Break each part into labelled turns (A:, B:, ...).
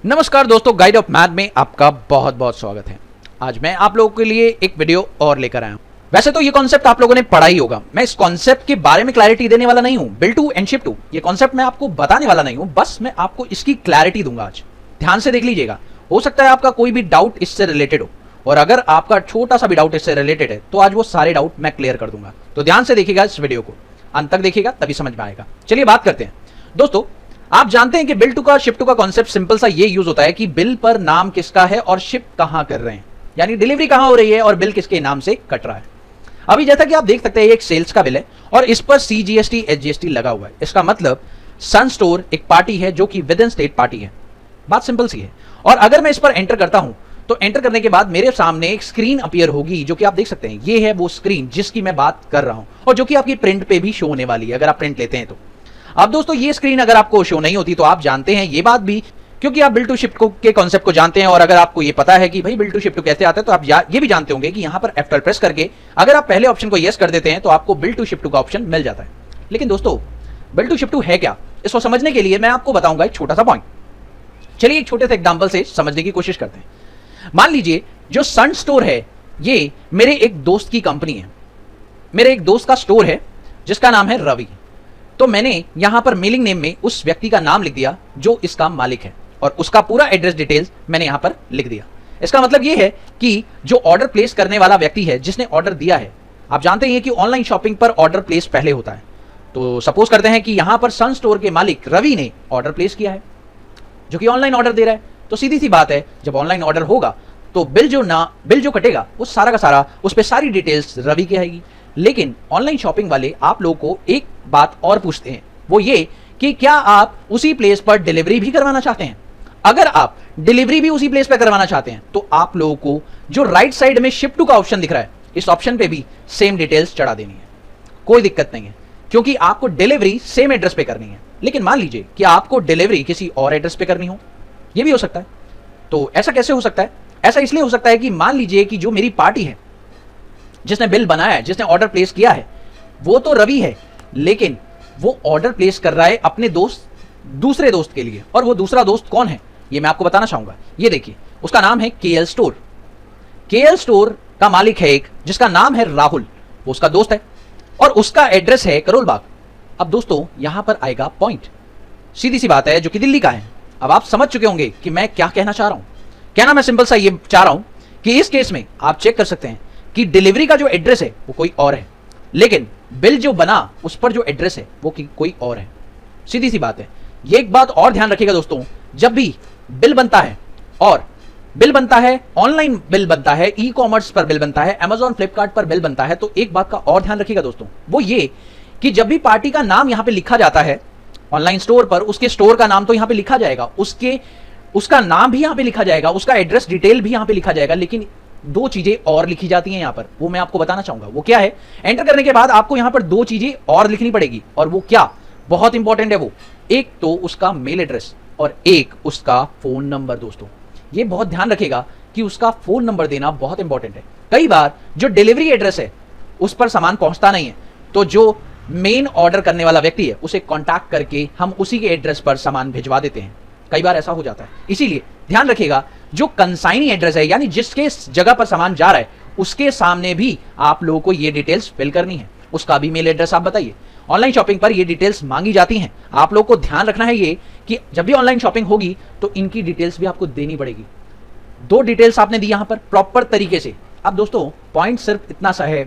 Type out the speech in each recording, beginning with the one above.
A: नमस्कार दोस्तों, guide of math में आपका बहुत बहुत स्वागत है। आज मैं आप लोगों के लिए एक वीडियो और लेकर आया हूं। वैसे तो ये कॉन्सेप्ट आप लोगों ने पढ़ा ही होगा। मैं इस कॉन्सेप्ट के बारे में क्लैरिटी देने वाला नहीं हूं। Bill to and ship to ये कॉन्सेप्ट मैं आपको बताने वाला नहीं हूं, बस मैं आपको इसकी क्लैरिटी दूंगा। आज ध्यान से देख लीजिएगा, हो सकता है आपका कोई भी डाउट इससे रिलेटेड हो, और अगर आपका छोटा सा भी डाउट इससे रिलेटेड है तो आज वो सारे डाउट मैं क्लियर कर दूंगा। तो ध्यान से देखिएगा, इस वीडियो को अंत तक देखिएगा, तभी समझ में आएगा। चलिए बात करते हैं दोस्तों। आप जानते हैं कि बिल टू का शिप टू का कॉन्सेप्ट सिंपल सा ये यूज होता है कि बिल पर नाम किसका है और शिप कहां कर रहे हैं, यानी डिलीवरी कहां हो रही है और बिल किसके नाम से कट रहा है। अभी जैसा कि आप देख सकते हैं, ये एक सेल्स का बिल है और इस पर CGST HGST लगा हुआ है। इसका मतलब सन स्टोर एक पार्टी है जो कि विद इन स्टेट पार्टी है। बात सिंपल सी है। और अगर मैं इस पर एंटर करता हूं तो एंटर करने के बाद मेरे सामने एक स्क्रीन अपीयर होगी, जो कि आप देख सकते हैं। ये है वो स्क्रीन जिसकी मैं बात कर रहा हूं और जो कि आपकी प्रिंट पे भी शो होने वाली है अगर आप प्रिंट लेते हैं तो। अब दोस्तों, ये स्क्रीन अगर आपको शो नहीं होती तो आप जानते हैं ये बात भी, क्योंकि आप बिल टू शिप के कॉन्सेप्ट को जानते हैं, और अगर आपको ये पता है कि भाई बिल टू शिप टू कैसे आता है, तो आप ये भी जानते होंगे कि यहां पर F12 प्रेस करके अगर आप पहले ऑप्शन को यस कर देते हैं तो आपको बिल टू शिप टू का ऑप्शन मिल जाता है। लेकिन दोस्तों, बिल टू शिप टू है क्या, इसको समझने के लिए मैं आपको बताऊंगा एक छोटा सा पॉइंट। चलिए एक छोटे से एग्जाम्पल से समझने की कोशिश करते हैं। मान लीजिए जो सन स्टोर है ये मेरे एक दोस्त की कंपनी है, मेरे एक दोस्त का स्टोर है जिसका नाम है रवि। तो मैंने यहां पर मेलिंग नेम में उस व्यक्ति का नाम लिख दिया जो इसका मालिक है, और उसका पूरा एड्रेस डिटेल्स मैंने यहां पर लिख दिया। इसका मतलब यह है कि जो ऑर्डर प्लेस करने वाला व्यक्ति है, जिसने ऑर्डर दिया है, आप जानते हैं कि ऑनलाइन शॉपिंग पर ऑर्डर प्लेस पहले होता है। तो सपोज करते हैं कि यहां पर सन स्टोर के मालिक रवि ने ऑर्डर प्लेस किया है, जो कि ऑनलाइन ऑर्डर दे रहा है। तो सीधी सी बात है, जब ऑनलाइन ऑर्डर होगा तो बिल जो कटेगा वो सारा का सारा, उस पर सारी डिटेल्स रवि की आएगी। लेकिन ऑनलाइन शॉपिंग वाले आप लोगों को एक बात और पूछते हैं, वो ये कि क्या आप उसी प्लेस पर डिलीवरी भी करवाना चाहते हैं। अगर आप डिलीवरी भी उसी प्लेस पर करवाना चाहते हैं तो आप लोगों को जो राइट साइड में शिप टू का ऑप्शन दिख रहा है, इस ऑप्शन पे भी सेम डिटेल्स चढ़ा देनी है। कोई दिक्कत नहीं है, क्योंकि आपको डिलीवरी सेम एड्रेस पे करनी है। लेकिन मान लीजिए कि आपको डिलीवरी किसी और एड्रेस पे करनी हो, यह भी हो सकता है। तो ऐसा कैसे हो सकता है? ऐसा इसलिए हो सकता है कि मान लीजिए कि जो मेरी पार्टी है, जिसने बिल बनाया है, जिसने ऑर्डर प्लेस किया है, वो तो रवि है, लेकिन वो ऑर्डर प्लेस कर रहा है अपने दूसरे दोस्त के लिए। और वो दूसरा दोस्त कौन है ये मैं आपको बताना चाहूंगा। ये देखिए, उसका नाम है KL स्टोर। KL स्टोर का मालिक है एक जिसका नाम है राहुल, वो उसका दोस्त है और उसका एड्रेस है करोल बाग। अब दोस्तों, यहां पर आएगा पॉइंट, सीधी सी बात है, जो कि दिल्ली का है। अब आप समझ चुके होंगे कि मैं क्या कहना चाह रहा हूं। कहना मैं सिंपल सा ये चाह रहा हूं कि इस केस में आप चेक कर सकते हैं कि डिलीवरी का जो एड्रेस है वो कोई और है, लेकिन बिल जो बना उस पर जो एड्रेस है वो कोई और है। सीधी सी बात है। ये एक बात और ध्यान रखिएगा दोस्तों, जब भी बिल बनता है, और बिल बनता है ऑनलाइन, बिल बनता है ई कॉमर्स पर, बिल बनता है Amazon फ्लिपकार्ट पर, बिल बनता है, तो एक बात का और ध्यान रखिएगा दोस्तों, वो ये कि जब भी पार्टी का नाम यहां पे लिखा जाता है ऑनलाइन स्टोर पर, उसके स्टोर का नाम तो यहां पे लिखा जाएगा, उसका नाम भी यहां पे लिखा जाएगा, उसका एड्रेस डिटेल भी यहां पे लिखा जाएगा, लेकिन दो चीजें और लिखी जाती हैं यहां पर, वो मैं आपको बताना चाहूंगा। वो क्या है? एंटर करने के बाद आपको यहां पर दो चीजें और लिखनी पड़ेगी, और वो क्या, बहुत इंपॉर्टेंट है वो। एक तो उसका मेल एड्रेस और एक उसका फोन नंबर। दोस्तों, ये बहुत ध्यान रखिएगा कि उसका फोन नंबर देना बहुत इंपॉर्टेंट है। कई बार जो डिलीवरी एड्रेस है उस पर सामान पहुंचता नहीं है, तो जो मेन ऑर्डर करने वाला व्यक्ति है उसे कॉन्टैक्ट करके हम उसी के एड्रेस पर सामान भिजवा देते हैं। कई बार ऐसा हो जाता है। इसीलिए ध्यान रखिएगा, जो कंसाइनी एड्रेस है, यानी जिसके जगह पर सामान जा रहा है, उसके सामने भी आप लोगों को ये डिटेल्स फिल करनी है। उसका भी मेल एड्रेस आप बताइए। ऑनलाइन शॉपिंग पर ये डिटेल्स मांगी जाती हैं। आप लोगों को ध्यान रखना है ये कि जब भी ऑनलाइन शॉपिंग होगी तो इनकी डिटेल्स भी आपको देनी पड़ेगी। दो डिटेल्स आपने दी यहां पर प्रॉपर तरीके से। अब दोस्तों, पॉइंट सिर्फ इतना सा है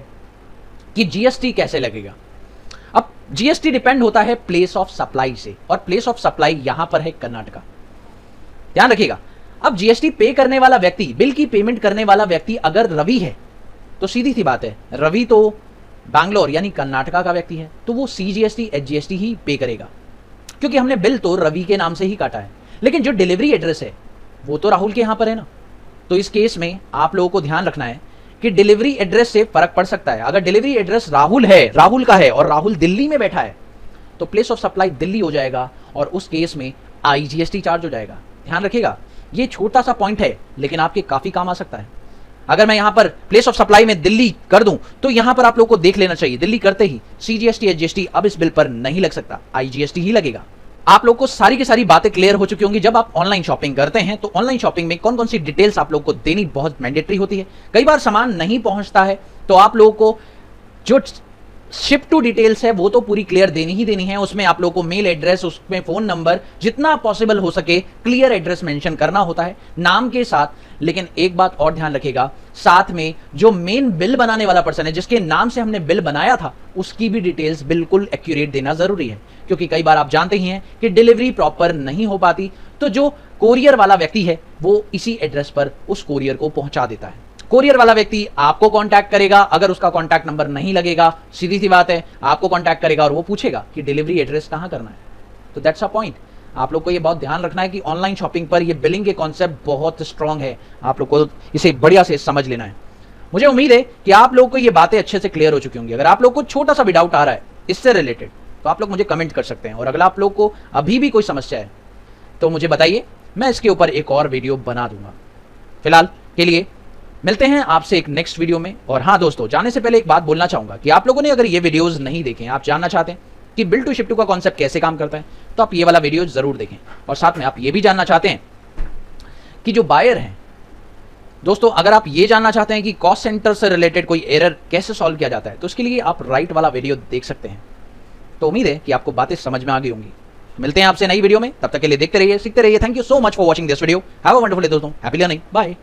A: कि GST कैसे लगेगा। अब GST डिपेंड होता है प्लेस ऑफ सप्लाई से, और प्लेस ऑफ सप्लाई यहां पर है कर्नाटका। ध्यान रखिएगा। अब GST पे करने वाला व्यक्ति, बिल की पेमेंट करने वाला व्यक्ति अगर रवि है, तो सीधी सी बात है, रवि तो बैंगलोर यानी कर्नाटका का व्यक्ति है, तो वो CGST HGST ही पे करेगा, क्योंकि हमने बिल तो रवि के नाम से ही काटा है। लेकिन जो डिलीवरी एड्रेस है वो तो राहुल के यहां पर है ना। तो इस केस में आप लोगों को ध्यान रखना है कि डिलीवरी एड्रेस से फर्क पड़ सकता है। अगर डिलीवरी एड्रेस राहुल का है और राहुल दिल्ली में बैठा है, तो प्लेस ऑफ सप्लाई दिल्ली हो जाएगा, और उस केस में IGST चार्ज हो जाएगा। ध्यान रखिएगा, ये छोटा सा पॉइंट है, लेकिन आपके काफी काम आ सकता है। अगर मैं यहां पर प्लेस ऑफ सप्लाई में दिल्ली कर दूं, तो यहां पर आप लोगों को देख लेना चाहिए, दिल्ली करते ही CGST HGST अब इस बिल पर नहीं लग सकता, IGST ही लगेगा। आप लोग को सारी की सारी बातें क्लियर हो चुकी होंगी। जब आप ऑनलाइन शॉपिंग करते हैं तो ऑनलाइन शॉपिंग में कौन कौन सी डिटेल्स आप लोग को देनी बहुत मैंडेटरी होती है। कई बार सामान नहीं पहुंचता है तो आप लोगों को जो शिप टू डिटेल्स है वो तो पूरी क्लियर देनी ही देनी है। उसमें आप लोगों को मेल एड्रेस, उसमें फोन नंबर, जितना पॉसिबल हो सके क्लियर एड्रेस मेंशन करना होता है नाम के साथ। लेकिन एक बात और ध्यान रखिएगा, साथ में जो मेन बिल बनाने वाला पर्सन है, जिसके नाम से हमने बिल बनाया था, उसकी भी डिटेल्स बिल्कुल एक्यूरेट देना जरूरी है। क्योंकि कई बार आप जानते ही हैं कि डिलीवरी प्रॉपर नहीं हो पाती, तो जो कोरियर वाला व्यक्ति है वो इसी एड्रेस पर उस कोरियर को पहुंचा देता है। कोरियर वाला व्यक्ति आपको कांटेक्ट करेगा, अगर उसका कांटेक्ट नंबर नहीं लगेगा, सीधी सी बात है, आपको कांटेक्ट करेगा और वो पूछेगा कि डिलीवरी एड्रेस कहां करना है। तो दैट्स अ पॉइंट। आप लोग को ये बहुत ध्यान रखना है कि ऑनलाइन शॉपिंग पर ये बिलिंग के कॉन्सेप्ट बहुत स्ट्रांग है, आप लोग को इसे बढ़िया से समझ लेना है। मुझे उम्मीद है कि आप लोग को ये बातें अच्छे से क्लियर हो चुकी होंगी। अगर आप लोग को छोटा सा भी डाउट आ रहा है इससे रिलेटेड तो आप लोग मुझे कमेंट कर सकते हैं, और अगर आप लोग को अभी भी कोई समस्या है तो मुझे बताइए, मैं इसके ऊपर एक और वीडियो बना दूंगा। फिलहाल के लिए मिलते हैं आपसे एक नेक्स्ट वीडियो में। और हाँ दोस्तों, जाने से पहले एक बात बोलना चाहूंगा कि आप लोगों ने अगर ये वीडियोस नहीं देखे, आप जानना चाहते हैं कि बिल टू शिप टू का कॉन्सेप्ट कैसे काम करता है, तो आप ये वाला वीडियो जरूर देखें। और साथ में आप ये भी जानना चाहते हैं कि जो बायर हैं दोस्तों, अगर आप ये जानना चाहते हैं कि कॉस्ट सेंटर से रिलेटेड कोई एरर कैसे सॉल्व किया जाता है, तो उसके लिए आप राइट वाला वीडियो देख सकते हैं। तो उम्मीद है कि आपको बातें समझ में आ गई होंगी। मिलते हैं आपसे नई वीडियो में, तब तक के लिए देखते रहिए, सीखते रहिए। Thank you so much for watching this video. Have a wonderful day दोस्तों। Happy learning. बाय।